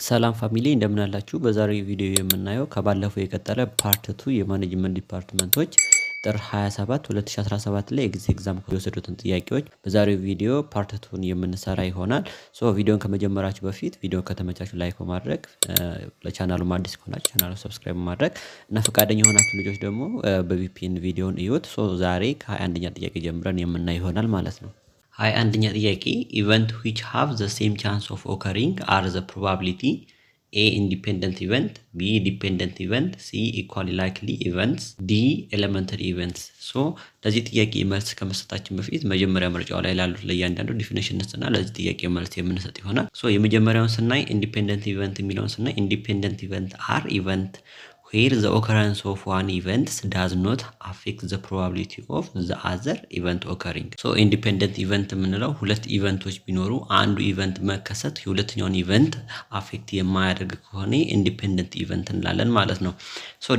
ሰላም ፋሚሊ እንደምን አላችሁ? በዛሬው ቪዲዮ የምናየው ከባለፈው የቀጠለ ፓርት 2 የማኔጅመንት ዲፓርትመንቶች ጥር 27 2017 ላይ ኤግዛም የወሰዱትን ጥያቄዎች በዛሬው ቪዲዮ ፓርት 2ን የምንሰራ ይሆናል። ቪዲዮን ከመጀመራችሁ በፊት ቪዲዮ ከተመቻችሁ ላይክ በማድረግ ለቻናሉ አዲስ ከሆናችሁ ቻናሉ ሰብስክራይብ በማድረግ እና ፈቃደኛ የሆናችሁ ልጆች ደግሞ በቪፒኤን ቪዲዮን እዩት። ዛሬ ከ21ኛ ጥያቄ ጀምረን የምናይ ይሆናል ማለት ነው። 21ኛ ጥያቄ event which have the same chance of occurring are the probability A independent event, B dependent event, C equally likely events, D elementary events. ለዚህ ጥያቄ መልስ ከመስጠታችን በፊት መጀመሪያ ምርጫው ላይ ላሉት ለእያንዳንዱ ዲፊኒሽን እንስጥና ለዚህ ጥያቄ መልስ የምንሰጥ ይሆናል። የመጀመሪያውን ስናይ independent event የሚለውን ስናይ independent event are event where the occurrence of one event does not affect the probability of the other event occurring. Independent event የምንለው ሁለት ኢቨንቶች ቢኖሩ አንዱ ኢቨንት መከሰት የሁለተኛውን ኢቨንት አፌክት የማያደርግ ከሆነ ኢንዲፔንደንት ኢቨንት እንላለን ማለት ነው።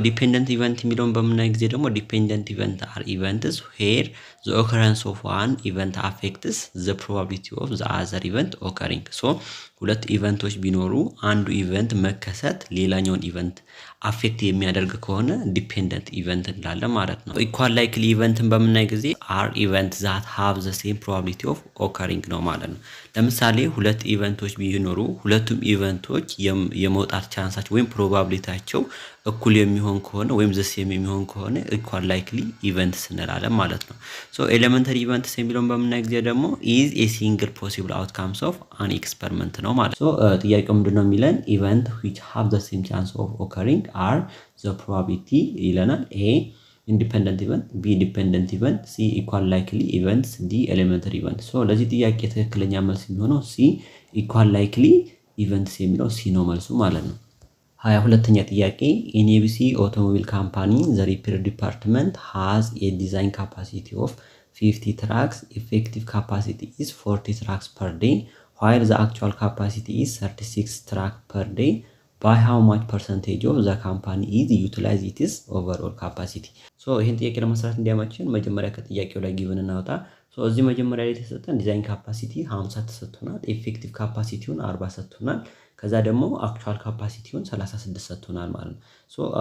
ዲፔንደንት ኢቨንት የሚለውን በምናይ ጊዜ ደግሞ ዲፔንደንት ኢቨንት are events where the occurrence of one event affects the probability of the other event occurring. ሁለት ኢቨንቶች ቢኖሩ አንዱ ኢቨንት መከሰት ሌላኛውን ኢቨንት አፌክት የሚያደርግ ከሆነ ዲፔንደንት ኢቨንት እንላለን ማለት ነው። ኢኳል ላይክሊ ኢቨንትን በምናይ ጊዜ are events that have the same probability of occurring ነው ማለት ነው። ለምሳሌ ሁለት ኢቨንቶች ቢኖሩ ሁለቱም ኢቨንቶች የመውጣት ቻንሳቸው ወይም ፕሮባቢሊቲያቸው እኩል የሚሆን ከሆነ ወይም the same የሚሆን ከሆነ ኢኳል ላይክሊ ኢቨንትስ እንላለን ማለት ነው። ኤሌመንተሪ ኢቨንትስ የሚለውን በምናይ ጊዜ ደግሞ is a single possible outcomes of an experiment ነው ማለት ነው። ጥያቄው ምንድነው የሚለን event which have the same chance of occurring are the probability ይለናል። A independent event, B dependent event, C equal likely events, D elementary events. ለዚህ ጥያቄ ትክክለኛ መልስ የሚሆነው C equal likely events የሚለው C ነው መልሱ ማለት ነው። 22ኛ ጥያቄ in ABC automobile company the repair department has a design capacity of 50 trucks, effective capacity is 40 trucks per day while the actual capacity is 36 trucks per day. By how much percentage of the company is utilized its overall capacity? ይሄን ጥያቄ ለመስራት እንዲያመችን መጀመሪያ ከጥያቄው ላይ ጊቭን እናውጣ። እዚህ መጀመሪያ ላይ ተሰጠን ዲዛይን ካፓሲቲ 50 ተሰጥቶናል፣ ኤፌክቲቭ ካፓሲቲውን 40 ሰጥቶናል፣ ከዛ ደግሞ አክቹዋል ካፓሲቲውን 36 ሰጥቶናል ማለት ነው።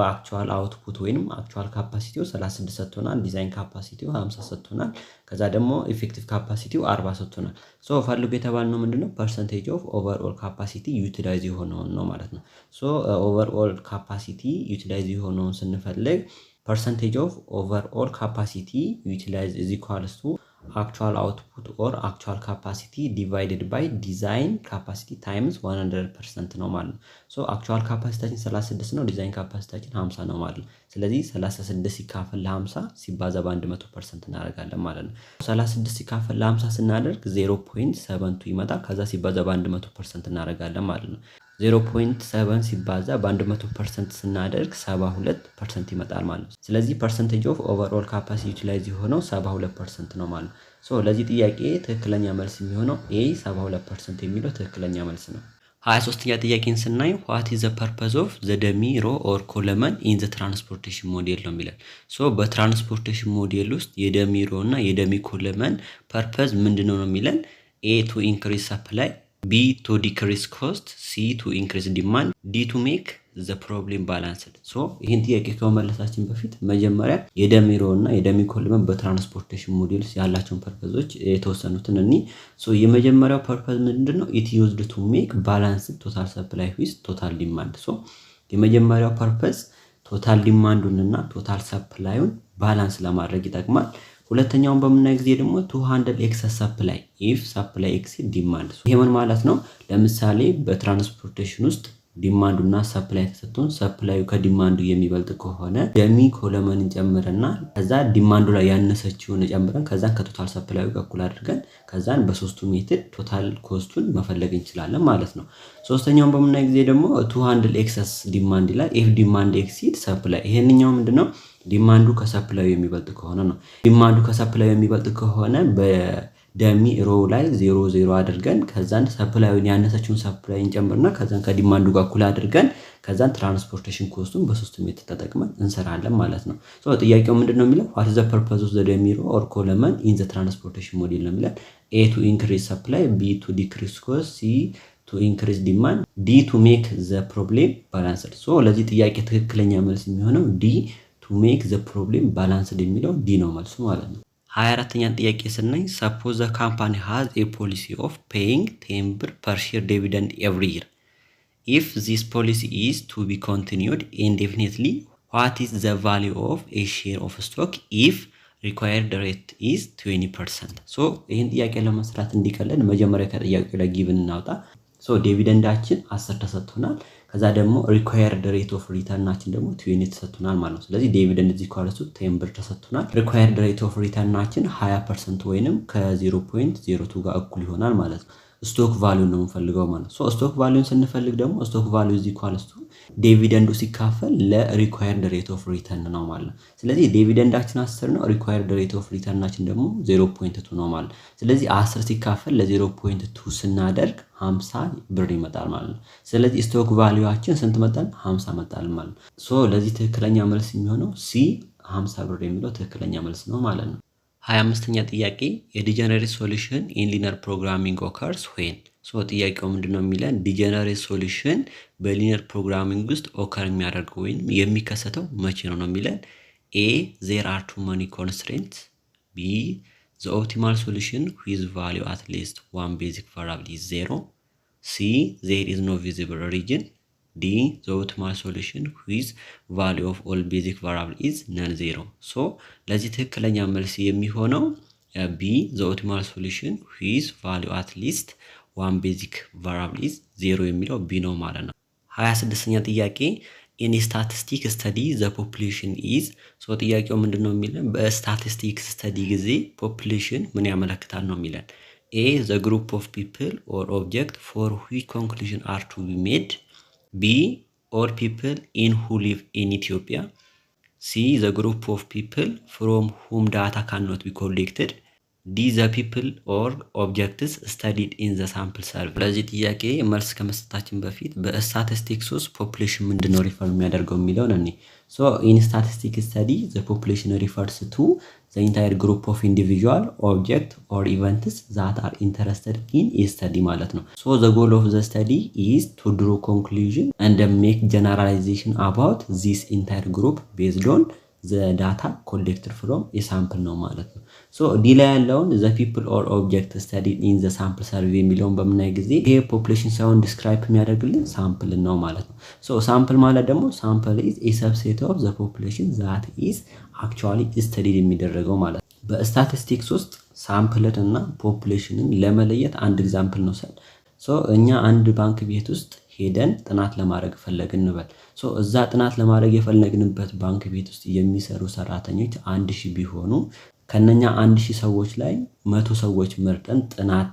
አክቹዋል አውትፑት ወይንም አክቹዋል ካፓሲቲው 36 ሰጥቶናል፣ ዲዛይን ካፓሲቲው 50 ሰጥቶናል፣ ከዛ ደግሞ ኢፌክቲቭ ካፓሲቲው 40 ሰጥቶናል። ፈልጉ የተባልነው ምንድነው ፐርሰንቴጅ ኦፍ ኦቨርኦል ካፓሲቲ ዩቲላይዝ የሆነውን ነው ማለት ነው። ኦቨርኦል ካፓሲቲ ዩቲላይዝ የሆነውን ስንፈልግ percentage of overall capacity utilized is equals to actual output or actual capacity divided by design capacity times 100% ነው ማለት ነው። actual capacity 36 ነው፣ ዲዛይን ካፓሲቲ 50 ነው ማለት ነው። ስለዚህ 36 ሲካፈል ለ50 ሲባዛ በ100% እናደርጋለን ማለት ነው። 36 ሲካፈል ለ50 ስናደርግ 0.72 ይመጣል፣ ከዛ ሲባዛ በ100% እናደርጋለን ማለት ነው። 0.7 ሲባዛ በ100% ስናደርግ 72% ይመጣል ማለት ነው። ስለዚህ percentage of overall capacity utilized የሆነው 72% ነው ማለት ነው። ለዚህ ጥያቄ ትክክለኛ መልስ የሚሆነው A 72% የሚለው ትክክለኛ መልስ ነው። 23ኛ ጥያቄን ስናይ what is the purpose of the dummy row or column in the transportation model ነው የሚለው። በትራንስፖርቴሽን ሞዴል ውስጥ የደሚ ሮ እና የደሚ ኮለመን ፐርፐዝ ምንድነው ነው የሚለን? A to increase supply, B to decrease cost, C to increase demand, D to make the problem balanced. ይሄን ጥያቄ ከመመለሳችን በፊት መጀመሪያ የደሚ ሮ እና የደሚ ኮለመን በትራንስፖርቴሽን ሞዴል ያላቸውን ፐርፐዞች የተወሰኑትን እኒ የመጀመሪያው ፐርፐዝ ምንድነው? it used to make balanced total supply with total demand. የመጀመሪያው ፐርፐዝ ቶታል ዲማንዱን እና ቶታል ሰፕላዩን ባላንስ ለማድረግ ይጠቅማል። ሁለተኛውን በምናይ ጊዜ ደግሞ 200 excess supply if supply exceed demand። ይሄ ምን ማለት ነው? ለምሳሌ በትራንስፖርቴሽን ውስጥ ዲማንዱና ሰፕላይ ተሰጥቶን ሰፕላዩ ከዲማንዱ የሚበልጥ ከሆነ ደሚ ኮለመንን ጨምረና ከዛ ዲማንዱ ላይ ያነሰችውን ጨምረን ከዛ ከቶታል ሰፕላዩ ጋር እኩል አድርገን ከዛን በሶስቱ ሜትድ ቶታል ኮስቱን መፈለግ እንችላለን ማለት ነው። ሶስተኛውን በምናይ ጊዜ ደግሞ 200 excess demand ይላል if demand exceed supply። ይሄንኛው ምንድነው? ዲማንዱ ከሰፕላዩ የሚበልጥ ከሆነ ነው። ዲማንዱ ከሰፕላዩ የሚበልጥ ከሆነ በደሚ ሮ ላይ 00 አድርገን ከዛን ሰፕላዩን ያነሰችውን ሰፕላይን ጨምርና ከዛን ከዲማንዱ ጋር እኩል አድርገን ከዛን ትራንስፖርቴሽን ኮስቱን በሶስቱ ሜትድ ተጠቅመን እንሰራለን ማለት ነው። ጥያቄው ምንድነው የሚለው? what is the purpose of the dummy row or column in the transportation model ነው የሚለው? A to increase supply, B to decrease cost, C to increase demand, D to make the problem balanced. so ለዚህ ጥያቄ ትክክለኛ መልስ የሚሆነው D to make the problem balanced የሚለው D ነው መልሱ ማለት ነው። 24ኛ ጥያቄ ስናይ suppose the company has a policy of paying 10 ብር per share dividend every year. If this policy is to be continued indefinitely, what is the value of a share of stock if required rate is 20%? so ይሄን ጥያቄ ለመስራት እንዲቀለል መጀመሪያ ከጥያቄው ላይ ጊቭን እናውጣ። so ዲቪደንዳችን 10 ተሰጥቶናል። ከዛ ደግሞ required rate of returnናችን ደግሞ 20 ተሰጥቶናል ማለት ነው። ስለዚህ ዲቪደንድ እዚህ ኳለሱ 10 ብር ተሰጥቶናል። required rate of returnናችን 20% ወይንም ከ0.02 ጋር እኩል ይሆናል ማለት ነው። ስቶክ ቫልዩ ነው የምንፈልገው ማለት ነው። ስቶክ ቫልዩን ስንፈልግ ደግሞ ስቶክ ቫልዩ እዚህ ኳለስ ዲቪደንዱ ሲካፈል ለሪኳየርድ ሬት ኦፍ ሪተርን ነው ማለት ነው። ስለዚህ ዲቪደንዳችን 10 ነው፣ ሪኳየርድ ሬት ኦፍ ሪተርናችን ደግሞ 0.2 ነው ማለት ነው። ስለዚህ 10 ሲካፈል ለ0.2 ስናደርግ 50 ብር ይመጣል ማለት ነው። ስለዚህ ስቶክ ቫልዩአችን ስንት መጣል? 50 መጣል ማለት ነው። ለዚህ ትክክለኛ መልስ የሚሆነው ሲ 50 ብር የሚለው ትክክለኛ መልስ ነው ማለት ነው። 25ኛ ጥያቄ የዲጀነሬት ሶሉሽን ኢን ሊነር ፕሮግራሚንግ ኦከርስ ዌን። ጥያቄው ምንድነው የሚለን ዲጀነሬት ሶሉሽን በሊነር ፕሮግራሚንግ ውስጥ ኦከር የሚያደርገው ወይም የሚከሰተው መቼ ነው የሚለን። ኤ there are too many constraints, B the optimal solution whose value at least one basic variable is 0, C there is no visible region, D the optimal solution whose value of all basic variable is non-zero. ለዚህ ትክክለኛ መልስ የሚሆነው B the optimal solution whose value at least one basic variable is 0 የሚለው B ነው ማለት ነው። 26ኛ ጥያቄ in a statistic study the population is ጥያቄው ምንድነው የሚለን በስታቲስቲክስ ስተዲ ጊዜ ፖፑሌሽን ምን ያመለክታል ነው የሚለን። A the group of people or object for which conclusion are to be made, B all people in who live in Ethiopia, C the group of people from whom data cannot be collected, D the people or objects studied in the sample survey. ለዚህ ጥያቄ መልስ ከመስጠታችን በፊት በስታቲስቲክስ ውስጥ ፖፑሌሽን ምንድነው ሪፈር የሚያደርገው የሚለው ነው። in statistics study the population refers to the entire group of individual object or events that are interested in a study ማለት ነው። the goal of the study is to draw conclusion and make generalization about this entire group based on the data collected from a sample ነው ማለት ነው። ዲ ላይ ያለውን the people or object studied in the sample survey የሚለውን በምናይ ጊዜ ይሄ ፖፑሌሽን ሳይሆን ዲስክራይብ የሚያደርግልን ሳምፕል ነው ማለት ነው። ሳምፕል ማለት ደግሞ ሳምፕል is a subset of the population that is actually studied የሚደረገው ማለት ነው። በስታቲስቲክስ ውስጥ ሳምፕልን እና ፖፑሌሽንን ለመለየት አንድ ኤግዛምፕል ነው ሰል እኛ አንድ ባንክ ቤት ውስጥ ሄደን ጥናት ለማድረግ ፈለግን እንበል። እዛ ጥናት ለማድረግ የፈለግንበት ባንክ ቤት ውስጥ የሚሰሩ ሰራተኞች 1000 ቢሆኑ ከነኛ 1000 ሰዎች ላይ 100 ሰዎች መርጠን ጥናት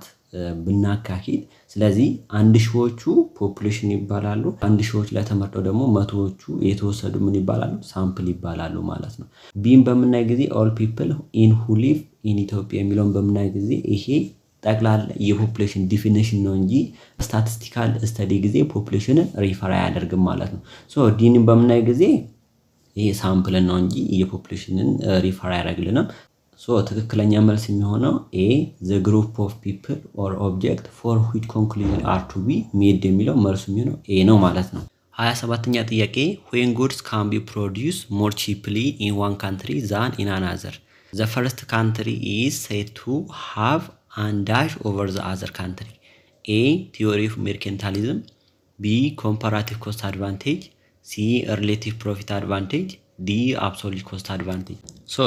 ብናካሂድ ስለዚህ 1000ዎቹ ፖፑሌሽን ይባላሉ። 1000ዎች ላይ ተመርጠው ደግሞ 100ዎቹ የተወሰዱ ምን ይባላሉ? ሳምፕል ይባላሉ ማለት ነው። ቢም በምናይ ጊዜ all people in who live in Ethiopia የሚለውን በምናይ ጊዜ ይሄ ጠቅላላ የፖፑሌሽን ዲፊኒሽን ነው እንጂ ስታቲስቲካል ስተዲ ጊዜ ፖፑሌሽንን ሪፈር አያደርግም ማለት ነው። ዲንን በምናይ ጊዜ ይሄ ሳምፕል ነው እንጂ የፖፑሌሽንን ሪፈር አያደርግልንም። ትክክለኛ መልስ የሚሆነው A the group of people or object for which conclusion are to be made የሚለው መልሱ የሚሆነው A ነው ማለት ነው። 27ኛ ጥያቄ when goods can be produced more cheaply in one country than in another, the first country is said to have an dash over the other country. A theory of mercantilism, B comparative cost advantage, C relative profit advantage, D absolute cost advantage.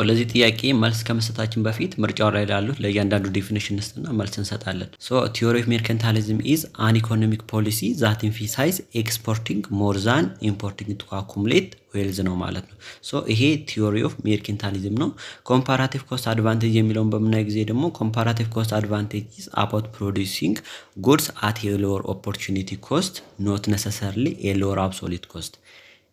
ለዚህ ጥያቄ መልስ ከመስጠታችን በፊት ምርጫው ላይ ያሉት ለእያንዳንዱ ዲፊኒሽን እና መልስ እንሰጣለን። theory of mercantilism is an economic policy that emphasizes exporting more than importing to accumulate wealth ነው ማለት ነው። ይሄ theory of mercantilism ነው። comparative cost advantage የሚለውን በምናይ ጊዜ ደግሞ comparative cost advantage is about producing goods at a lower opportunity cost, not necessarily a lower absolute cost.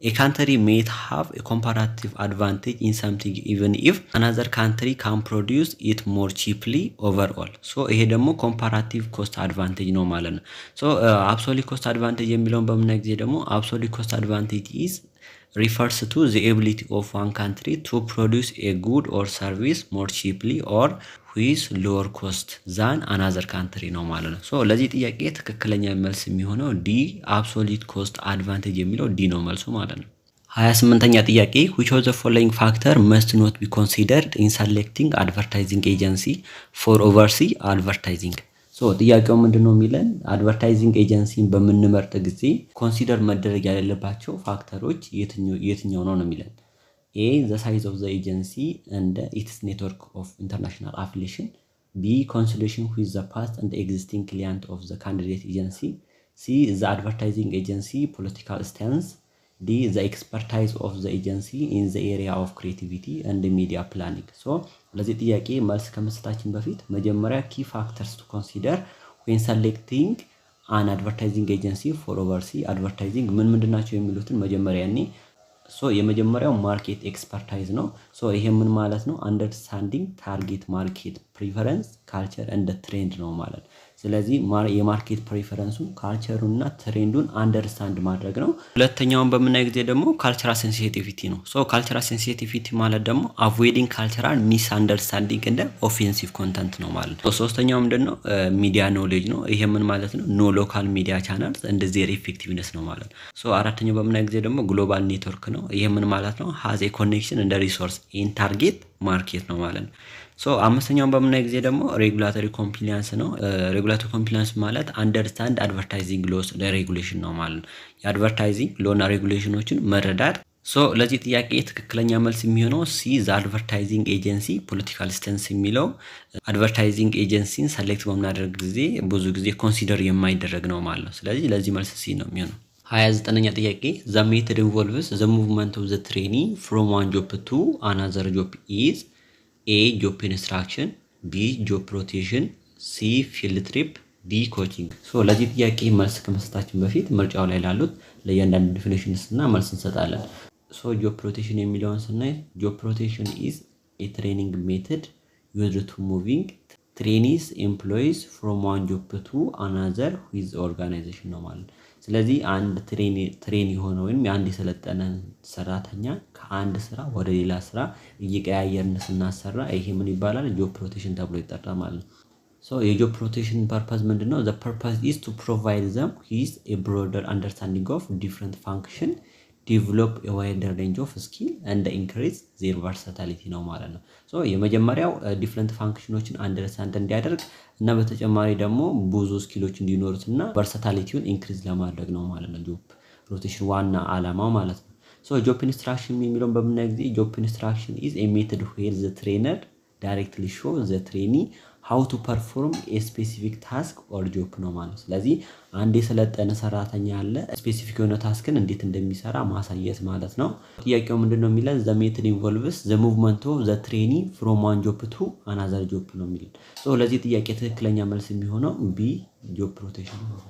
A country may have a comparative advantage in something even if another country can produce it more cheaply overall. ይሄ ደግሞ comparative cost advantage ነው ማለት ነው። absolute cost advantage የሚለውን በምናይ ጊዜ ደግሞ absolute cost advantage is refers to the ability of one country to produce a good or service more cheaply or with lower cost than another country ነው ማለት ነው። ሶ ለዚህ ጥያቄ ትክክለኛ መልስ የሚሆነው ዲ absolute cost advantage የሚለው ዲ ነው መልሱ ማለት ነው። 28ኛ ጥያቄ which of the following factor must not be considered in selecting advertising agency for overseas advertising? ሶ ጥያቄው ምንድነው የሚለን አድቨርታይዚንግ ኤጀንሲን በምንመርጥ ጊዜ ኮንሲደር መደረግ ያለባቸው ፋክተሮች የትኛው ነው የሚለን A the size of the agency and its network of international affiliation, B consolidation with the past and existing client of the candidate agency, C the advertising agency political stance, D the expertise of the agency in the area of creativity and media planning. So ለዚህ ጥያቄ መልስ ከመስጠታችን በፊት መጀመሪያ key factors to consider when selecting an advertising agency for overseas advertising ምንድናቸው የሚሉትን መጀመሪያ እኔ ሶ የመጀመሪያው ማርኬት ኤክስፐርታይዝ ነው ሶ ይሄ ምን ማለት ነው አንደርስታንዲንግ ታርጌት ማርኬት ፕሪፈረንስ ካልቸር እንደ ትሬንድ ነው ማለት ስለዚህ የማርኬት ፕሪፈረንሱን ካልቸሩንና ትሬንዱን አንደርስታንድ ማድረግ ነው ሁለተኛውን በመናይ ጊዜ ደግሞ ካልቸራል ሴንሲቲቪቲ ነው ሶ ካልቸራል ሴንሲቲቪቲ ማለት ደግሞ አቮይዲንግ ካልቸራል ሚስ አንደርስታንዲንግ እንደ ኦፌንሲቭ ኮንተንት ነው ማለት ሶ ሶስተኛው ምንድነው ሚዲያ ኖሌጅ ነው ይሄ ምን ማለት ነው ኖ ሎካል ሚዲያ ቻናልስ እንደ ዜር ኢፌክቲቭነስ ነው ማለት ሶ አራተኛው በመናይ ጊዜ ደግሞ ግሎባል ኔትወርክ ነው ይሄ ምን ማለት ነው ሃዝ ኤ ኮኔክሽን እንደ ሪሶርስ ኢን ታርጌት ማርኬት ነው ማለት ሶ አምስተኛው በመናይ ጊዜ ደግሞ ሬጉላቶሪ ኮምፕላያንስ ነው ሬጉላቶሪ ኮምፕላያንስ ማለት አንደርስታንድ አድቨርታይዚንግ ሎስ ሬጉሌሽን ነው ማለት የአድቨርታይዚንግ ሎና ሬጉሌሽኖችን መረዳት ሶ ለዚህ ጥያቄ ትክክለኛ መልስ የሚሆነው ሲ ዘ አድቨርታይዚንግ ኤጀንሲ ፖለቲካል ስታንስ የሚለው አድቨርታይዚንግ ኤጀንሲን ሰሌክት በመናደርግ ጊዜ ብዙ ጊዜ ኮንሲደር የማይደረግ ነው ማለት ስለዚህ ለዚህ መልስ ሲ ነው የሚሆነው 29ኛ ጥያቄ the method involves the movement of the trainee from one job to another job is A job instruction B job rotation C field trip D coaching ሶ ለዚህ ጥያቄ መልስ ከመስጠታችን በፊት ምርጫው ላይ ላሉት ለእያንዳንዱ ዲፊኒሽንስ እና መልስ እንሰጣለን ሶ job rotation የሚለውን ስናይ job rotation is a training method used to moving trainees employees from one job to another with organization ነው ማለት ስለዚህ አንድ ትሬኒ ሆኖ ወይም አንድ የሰለጠነ ሰራተኛ ከአንድ ስራ ወደ ሌላ ስራ እየቀያየርን ስናሰራ ይሄ ምን ይባላል ጆብ ሮቴሽን ተብሎ ይጠራል ማለት ሶ የጆብ ሮቴሽን ፐርፐዝ ምንድነው the purpose is to provide them with a broader understanding of different function develop a wider range of skill and increase their versatility ነው ማለት ነው ሶ የመጀመሪያው ዲፈረንት ፋንክሽኖችን አንደርስታንድ እንዲያደርግ እና በተጨማሪ ደግሞ ብዙ ስኪሎች እንዲኖሩትና versatility-ን ኢንክሪዝ ለማድረግ ነው ማለት ነው ጆብ ሮቴሽን ዋና አላማው ማለት ነው ሶ ጆብ ኢንስትራክሽን የሚለውን በመናይ ጊዜ ጆብ ኢንስትራክሽን is a method where the trainer directly show the trainee how to perform a specific task or job ነው ማለት ስለዚህ አንድ የሰለጠነ ሰራተኛ አለ ስፔሲፊክ የሆነ ታስክን እንዴት እንደሚሰራ ማሳየት ማለት ነው ጥያቄው ምንድነው የሚለው the method involves the movement of the trainee from one job to another job ነው የሚለው ሶ ለዚህ ጥያቄ ትክክለኛ መልስ የሚሆነው B job rotation ነው